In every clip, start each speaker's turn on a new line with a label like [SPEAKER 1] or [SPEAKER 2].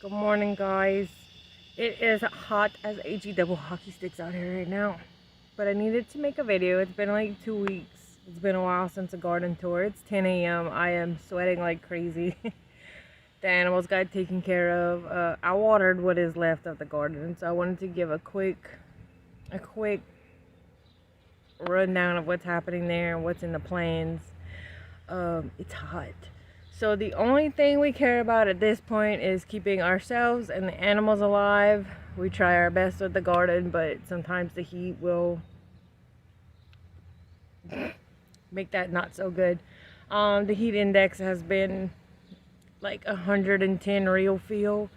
[SPEAKER 1] Good morning, guys. It is hot as HE double hockey sticks out here right now. But I needed to make a video. It's been like 2 weeks. It's been a while since a garden tour. It's 10 a.m. I am sweating like crazy. The animals got taken care of. I watered what is left of the garden, so I wanted to give a quick rundown of what's happening there and what's in the plans. It's hot. So the only thing we care about at this point is keeping ourselves and the animals alive. We try our best with the garden, but sometimes the heat will make that not so good. The heat index has been like 110 real feel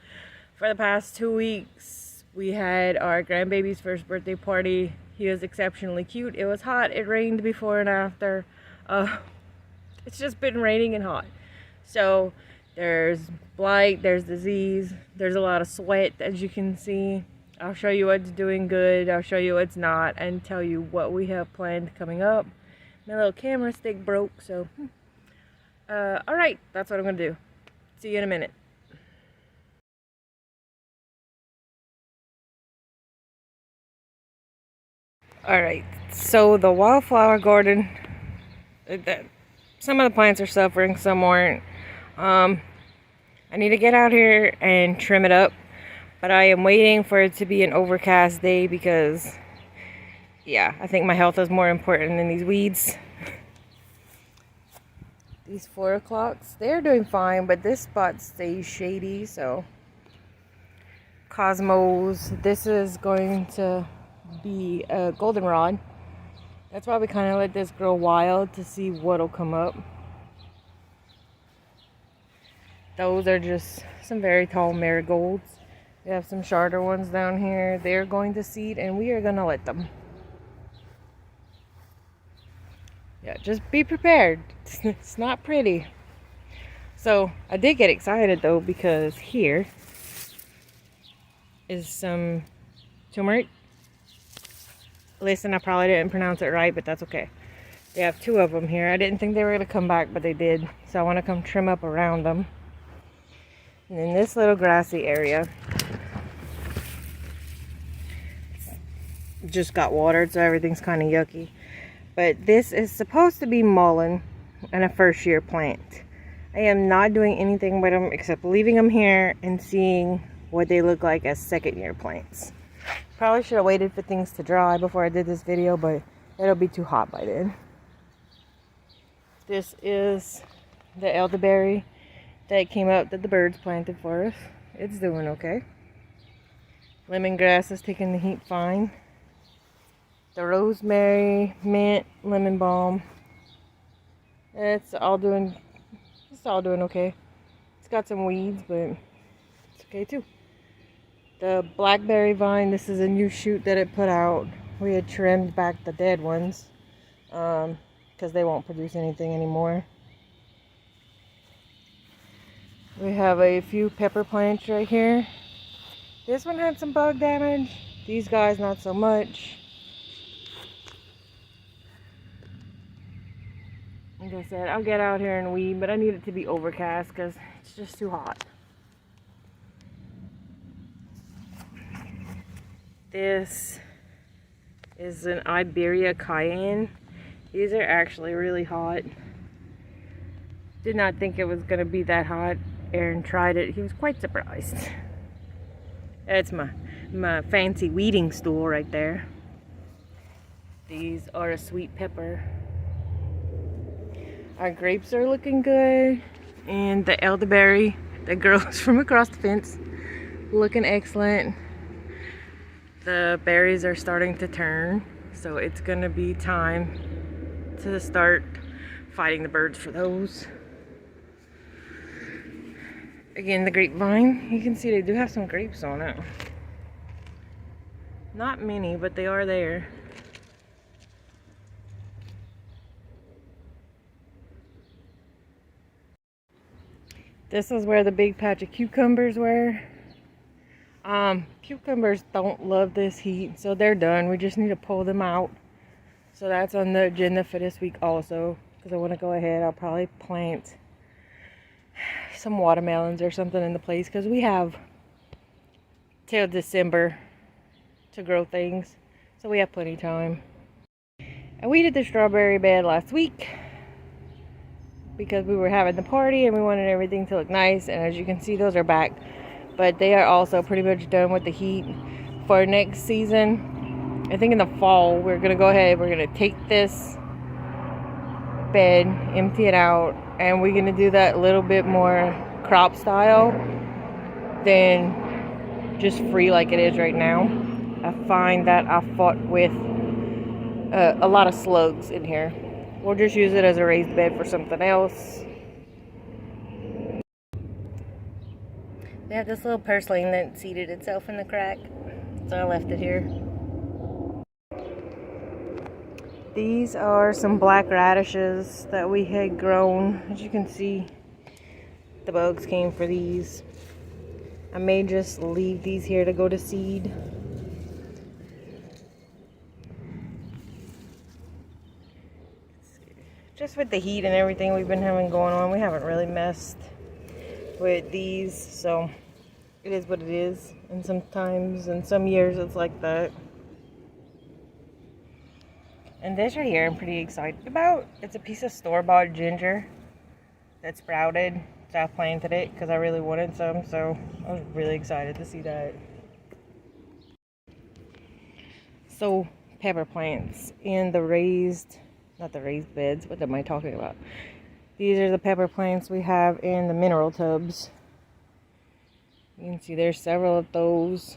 [SPEAKER 1] for the past 2 weeks. We had our grandbaby's first birthday party. He was exceptionally cute. It was hot. It rained before and after. It's just been raining and hot. So there's blight, there's disease, there's a lot of sweat, as you can see. I'll show you what's doing good, I'll show you what's not, and tell you what we have planned coming up. My little camera stick broke, so alright, that's what I'm gonna do. See you in a minute. Alright, so the wildflower garden, some of the plants are suffering, some aren't. I need to get out here and trim it up, but I am waiting for it to be an overcast day because, yeah, I think my health is more important than these weeds. These 4 o'clocks, they're doing fine, but this spot stays shady, so. Cosmos, this is going to be a goldenrod. That's why we kind of let this grow wild to see what'll come up. Those are just some very tall marigolds. We have some shorter ones down here. They're going to seed and we are going to let them. Yeah, just be prepared. It's not pretty. So I did get excited though because here is some turmeric. Listen, I probably didn't pronounce it right, but that's okay. They have 2 of them here. I didn't think they were going to come back, but they did. So I want to come trim up around them. And in this little grassy area, just got watered, so everything's kind of yucky. But this is supposed to be mullein and a first-year plant. I am not doing anything with them except leaving them here and seeing what they look like as second-year plants. Probably should have waited for things to dry before I did this video, but it'll be too hot by then. This is the elderberry that came up that the birds planted for us. It's doing okay. Lemongrass is taking the heat fine. The rosemary, mint, lemon balm. It's all doing okay. It's got some weeds, but it's okay too. The blackberry vine, this is a new shoot that it put out. We had trimmed back the dead ones because they won't produce anything anymore. We have a few pepper plants right here. This one had some bug damage. These guys not so much. Like I said, I'll get out here and weed, but I need it to be overcast because it's just too hot. This is an Iberia cayenne. These are actually really hot. Did not think it was going to be that hot. Aaron tried it. He was quite surprised. That's my fancy weeding stool right there. These are a sweet pepper. Our grapes are looking good. And the elderberry that grows from across the fence, looking excellent. The berries are starting to turn, so it's gonna be time to start fighting the birds for those. Again, the grapevine, you can see they do have some grapes on it. Not many, but they are there. This is where the big patch of cucumbers were. Cucumbers don't love this heat, so they're done. We just need to pull them out. So that's on the agenda for this week also, because I want to go ahead. I'll probably plant some watermelons or something in the place, because we have till December to grow things. So we have plenty of time. And we did the strawberry bed last week because we were having the party and we wanted everything to look nice. And as you can see, those are back. But they are also pretty much done with the heat for next season. I think in the fall, we're going to go ahead. We're going to take this bed, empty it out, and we're going to do that a little bit more crop style than just free like it is right now. I find that I fought with a lot of slugs in here. We'll just use it as a raised bed for something else. We have this little purslane that seeded itself in the crack, so I left it here. These are some black radishes that we had grown. As you can see, the bugs came for these. I may just leave these here to go to seed. Just with the heat and everything we've been having going on, we haven't really messed with these, so it is what it is. And sometimes in some years it's like that. And this right here I'm pretty excited about. It's a piece of store-bought ginger that sprouted. So I planted it because I really wanted some, so I was really excited to see that. So pepper plants in the raised, not the raised beds, what am I talking about? These are the pepper plants we have in the mineral tubs. You can see there's several of those.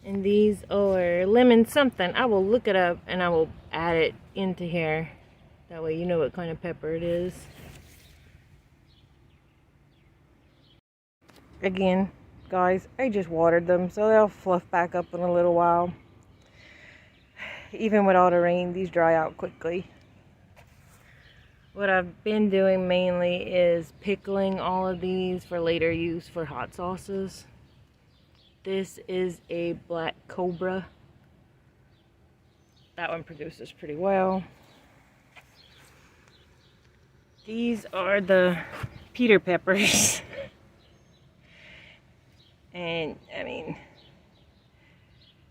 [SPEAKER 1] And these are lemon something. I will look it up and I will add it into here. That way you know what kind of pepper it is. Again, guys, I just watered them, so they'll fluff back up in a little while. Even with all the rain, these dry out quickly. What I've been doing mainly is pickling all of these for later use for hot sauces. This is a black cobra. That one produces pretty well. These are the Peter peppers. And, I mean,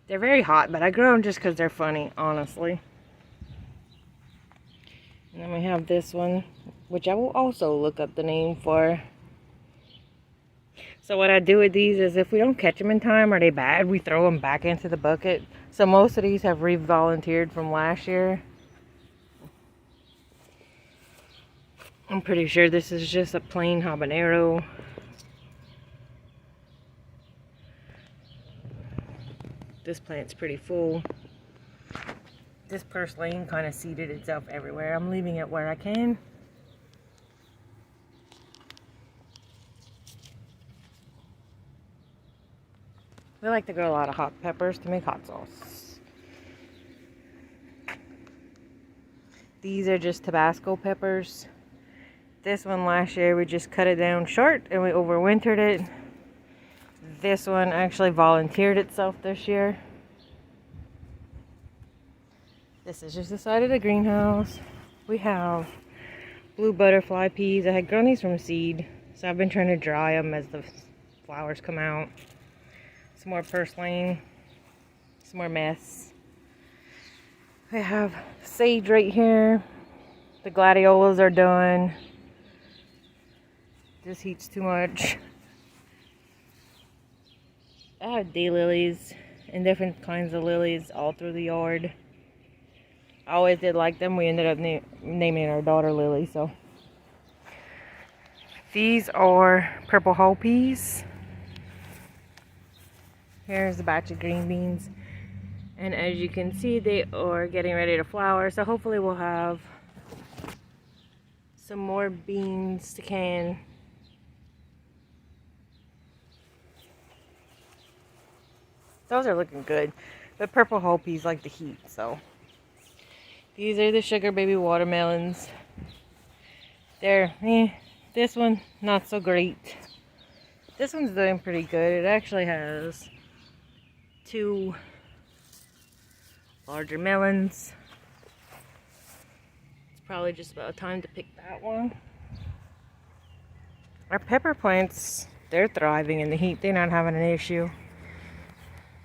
[SPEAKER 1] they're very hot, but I grow them just because they're funny, honestly. And then we have this one, which I will also look up the name for. So what I do with these is if we don't catch them in time or they bad, we throw them back into the bucket. So most of these have re-volunteered from last year. I'm pretty sure this is just a plain habanero. This plant's pretty full. This purslane kind of seeded itself everywhere. I'm leaving it where I can. We like to grow a lot of hot peppers to make hot sauce. These are just Tabasco peppers. This one last year we just cut it down short and we overwintered it. This one actually volunteered itself this year. This is just the side of the greenhouse. We have blue butterfly peas. I had grown these from seed, so I've been trying to dry them as the flowers come out. Some more purslane, some more mess. We have sage right here. The gladiolas are done. This heat's too much. I have daylilies and different kinds of lilies all through the yard. I always did like them. We ended up naming our daughter Lily. So these are purple whole peas. Here's a batch of green beans. And as you can see, they are getting ready to flower. So hopefully we'll have some more beans to can. Those are looking good. But purple whole peas like the heat, so. These are the sugar baby watermelons. They're, this one, not so great. This one's doing pretty good. It actually has 2 larger melons. It's probably just about time to pick that one. Our pepper plants, they're thriving in the heat. They're not having an issue.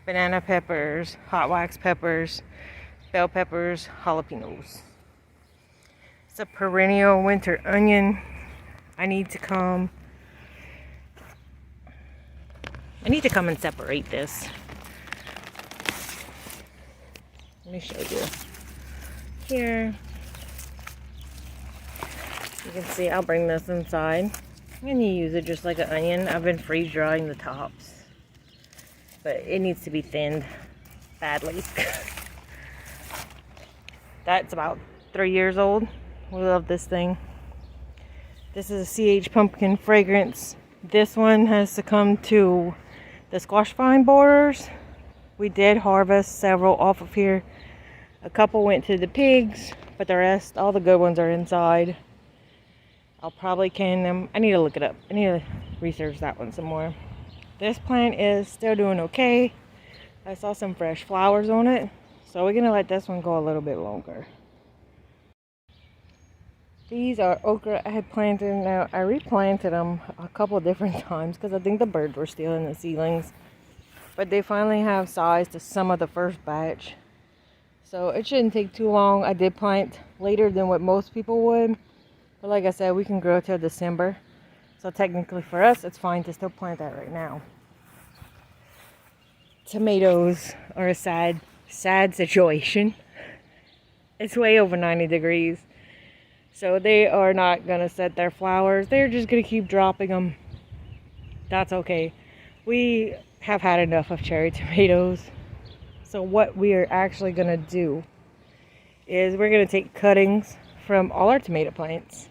[SPEAKER 1] Banana peppers, hot wax peppers, bell peppers, jalapenos. It's a perennial winter onion. I need to come and separate this. Let me show you. Here. You can see, I'll bring this inside. And you use it just like an onion. I've been freeze drying the tops. But it needs to be thinned badly. That's about 3 years old. We love this thing. This is a CH pumpkin fragrance. This one has succumbed to the squash vine borers. We did harvest several off of here. A couple went to the pigs, but the rest, all the good ones are inside. I'll probably can them. I need to look it up. I need to research that one some more. This plant is still doing okay. I saw some fresh flowers on it, so we're gonna let this one go a little bit longer. These are okra I had planted. Now I replanted them a couple different times because I think the birds were stealing the seedlings, but they finally have size to some of the first batch, so it shouldn't take too long. I did plant later than what most people would, but like I said, we can grow till December. So technically for us, it's fine to still plant that right now. Tomatoes are a sad situation. It's way over 90 degrees. So they are not going to set their flowers. They're just going to keep dropping them. That's okay. We have had enough of cherry tomatoes. So what we are actually going to do is we're going to take cuttings from all our tomato plants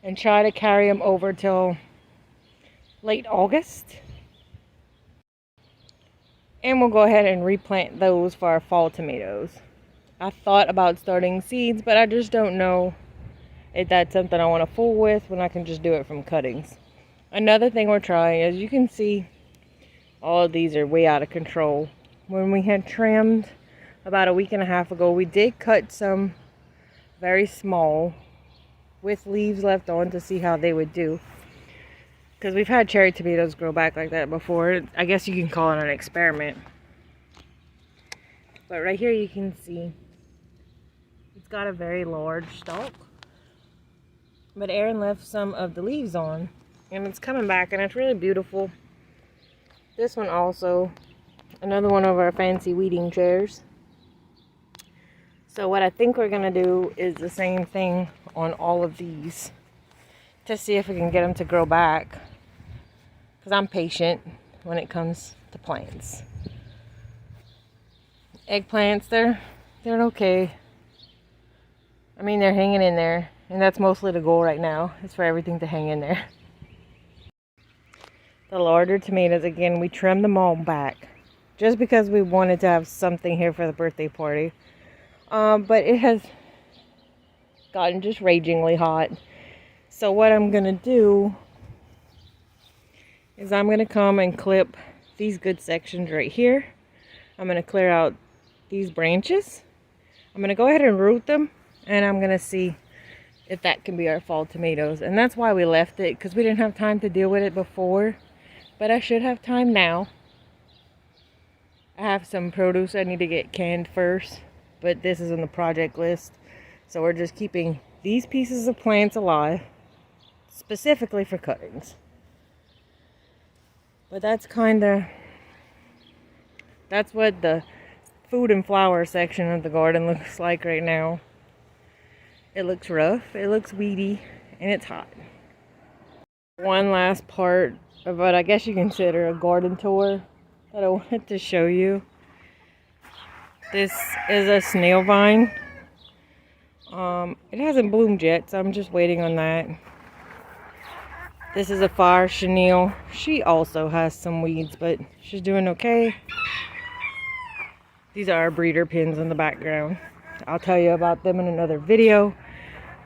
[SPEAKER 1] and try to carry them over till late August. And we'll go ahead and replant those for our fall tomatoes. I thought about starting seeds, but I just don't know if that's something I want to fool with when I can just do it from cuttings. Another thing we're trying is, you can see all of these are way out of control. When we had trimmed about a week and a half ago, we did cut some very small with leaves left on to see how they would do, because we've had cherry tomatoes grow back like that before. I guess you can call it an experiment. But right here you can see it's got a very large stalk, but Aaron left some of the leaves on and it's coming back and it's really beautiful. This one also, another one of our fancy weeding chairs. So what I think we're gonna do is the same thing on all of these to see if we can get them to grow back, because I'm patient when it comes to plants. Eggplants, they're okay. I mean, they're hanging in there, and that's mostly the goal right now, is for everything to hang in there. The larger tomatoes, again, we trimmed them all back just because we wanted to have something here for the birthday party. But it has gotten just ragingly hot. So what I'm going to do is I'm going to come and clip these good sections right here. I'm going to clear out these branches. I'm going to go ahead and root them, and I'm going to see if that can be our fall tomatoes. And that's why we left it, because we didn't have time to deal with it before. But I should have time now. I have some produce I need to get canned first, but this is on the project list. So we're just keeping these pieces of plants alive, specifically for cuttings. But that's what the food and flower section of the garden looks like right now. It looks rough, it looks weedy, and it's hot. One last part of what I guess you consider a garden tour that I wanted to show you. This is a snail vine. It hasn't bloomed yet, so I'm just waiting on that. This is a fire chenille. She also has some weeds, but she's doing okay. These are our breeder pins in the background. I'll tell you about them in another video.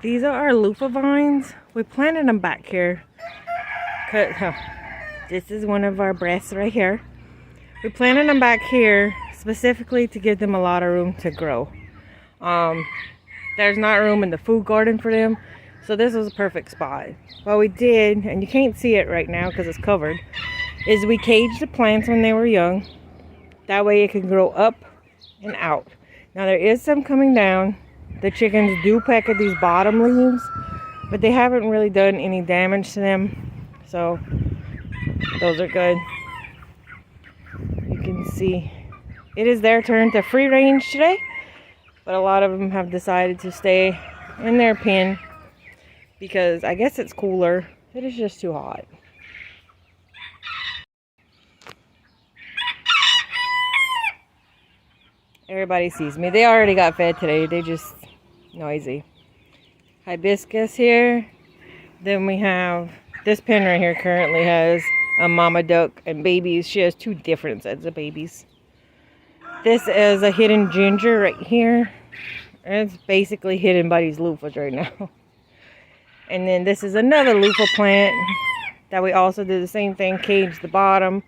[SPEAKER 1] These are our loofah vines. We planted them back here. This is one of our breasts right here. We planted them back here specifically to give them a lot of room to grow. There's not room in the food garden for them. So this was a perfect spot. What we did, and you can't see it right now because it's covered, is we caged the plants when they were young. That way it can grow up and out. Now there is some coming down. The chickens do peck at these bottom leaves, but they haven't really done any damage to them. So those are good. You can see it is their turn to free range today, but a lot of them have decided to stay in their pen because I guess it's cooler. It is just too hot. Everybody sees me. They already got fed today. They just noisy. Hibiscus here. Then we have this pen right here currently has a mama duck and babies. She has 2 different sets of babies. This is a hidden ginger right here. It's basically hidden by these loofahs right now. And then this is another loofah plant that we also did the same thing, caged the bottom.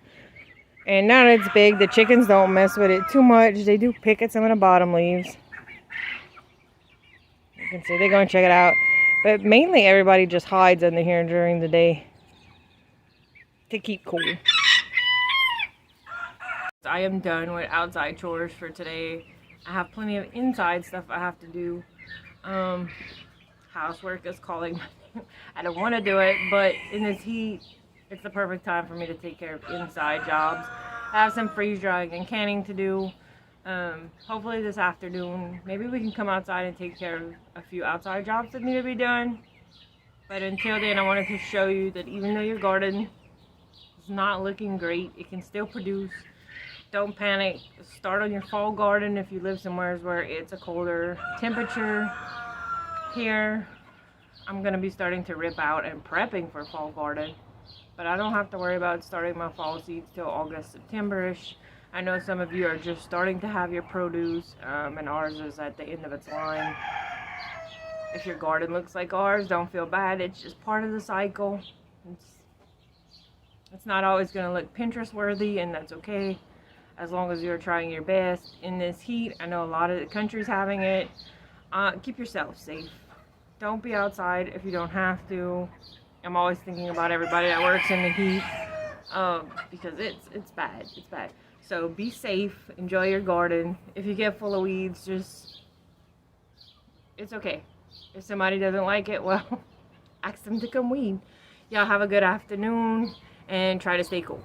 [SPEAKER 1] And now that it's big, the chickens don't mess with it too much. They do pick at some of the bottom leaves. You can see they're going to check it out. But mainly everybody just hides under here during the day to keep cool. I am done with outside chores for today. I have plenty of inside stuff I have to do. Housework is calling. I don't want to do it, but in this heat, it's the perfect time for me to take care of inside jobs. I have some freeze drying and canning to do. Hopefully this afternoon, maybe we can come outside and take care of a few outside jobs that need to be done. But until then, I wanted to show you that even though your garden is not looking great, it can still produce. Don't panic. Start on your fall garden if you live somewhere where it's a colder temperature. Here, I'm going to be starting to rip out and prepping for fall garden. But I don't have to worry about starting my fall seeds till August, September-ish. I know some of you are just starting to have your produce, and ours is at the end of its line. If your garden looks like ours, don't feel bad. It's just part of the cycle. It's not always going to look Pinterest worthy, and that's okay, as long as you're trying your best. In this heat, I know a lot of the country's having it. Keep yourself safe. Don't be outside if you don't have to. I'm always thinking about everybody that works in the heat, because it's bad. It's bad. So be safe. Enjoy your garden. If you get full of weeds, it's okay. If somebody doesn't like it, well, ask them to come weed. Y'all have a good afternoon and try to stay cool.